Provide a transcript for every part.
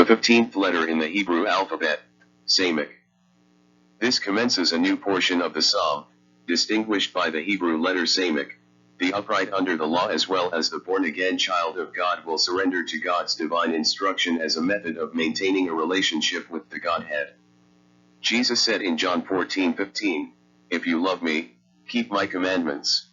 the 15th letter in the Hebrew alphabet, SAMECH. This commences a new portion of the psalm, distinguished by the Hebrew letter SAMECH. The upright under the law as well as the born-again child of God will surrender to God's divine instruction as a method of maintaining a relationship with the Godhead. Jesus said in John 14:15, "If you love me, keep my commandments."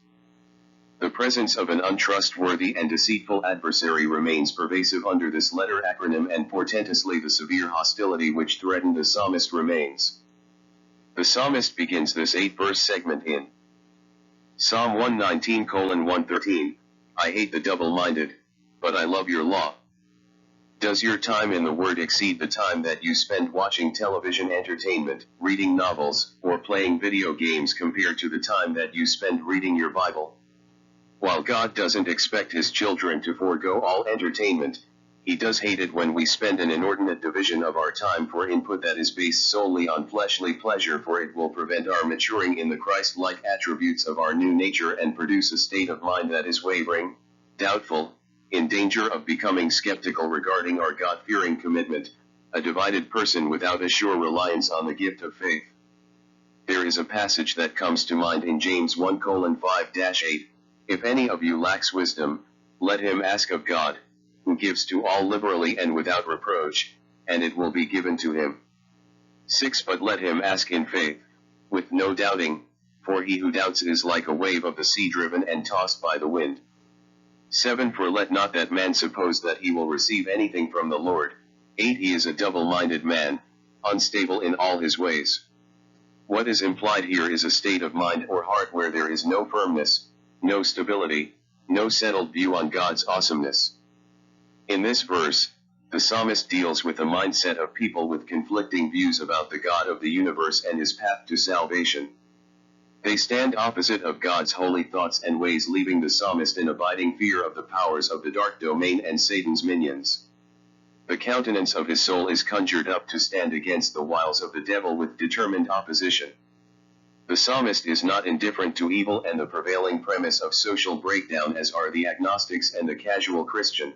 The presence of an untrustworthy and deceitful adversary remains pervasive under this letter acronym, and portentously the severe hostility which threatened the psalmist remains. The psalmist begins this 8-verse segment in Psalm 119:113, "I hate the double-minded, but I love your law." Does your time in the Word exceed the time that you spend watching television entertainment, reading novels, or playing video games compared to the time that you spend reading your Bible? While God doesn't expect His children to forego all entertainment, He does hate it when we spend an inordinate division of our time for input that is based solely on fleshly pleasure, for it will prevent our maturing in the Christ-like attributes of our new nature and produce a state of mind that is wavering, doubtful, in danger of becoming skeptical regarding our God-fearing commitment, a divided person without a sure reliance on the gift of faith. There is a passage that comes to mind in James 1:5-8, "If any of you lacks wisdom, let him ask of God, who gives to all liberally and without reproach, and it will be given to him." 6. But let him ask in faith, with no doubting, for he who doubts is like a wave of the sea driven and tossed by the wind. 7. For let not that man suppose that he will receive anything from the Lord. 8. He is a double-minded man, unstable in all his ways. What is implied here is a state of mind or heart where there is no firmness, no stability, no settled view on God's awesomeness. In this verse, the psalmist deals with the mindset of people with conflicting views about the God of the universe and His path to salvation. They stand opposite of God's holy thoughts and ways, leaving the psalmist in abiding fear of the powers of the dark domain and Satan's minions. The countenance of his soul is conjured up to stand against the wiles of the devil with determined opposition. The psalmist is not indifferent to evil and the prevailing premise of social breakdown, as are the agnostics and the casual Christian.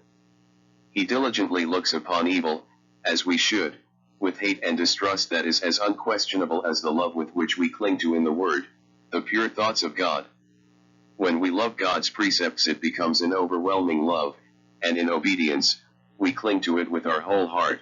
He diligently looks upon evil, as we should, with hate and distrust that is as unquestionable as the love with which we cling to in the Word, the pure thoughts of God. When we love God's precepts, it becomes an overwhelming love, and in obedience, we cling to it with our whole heart.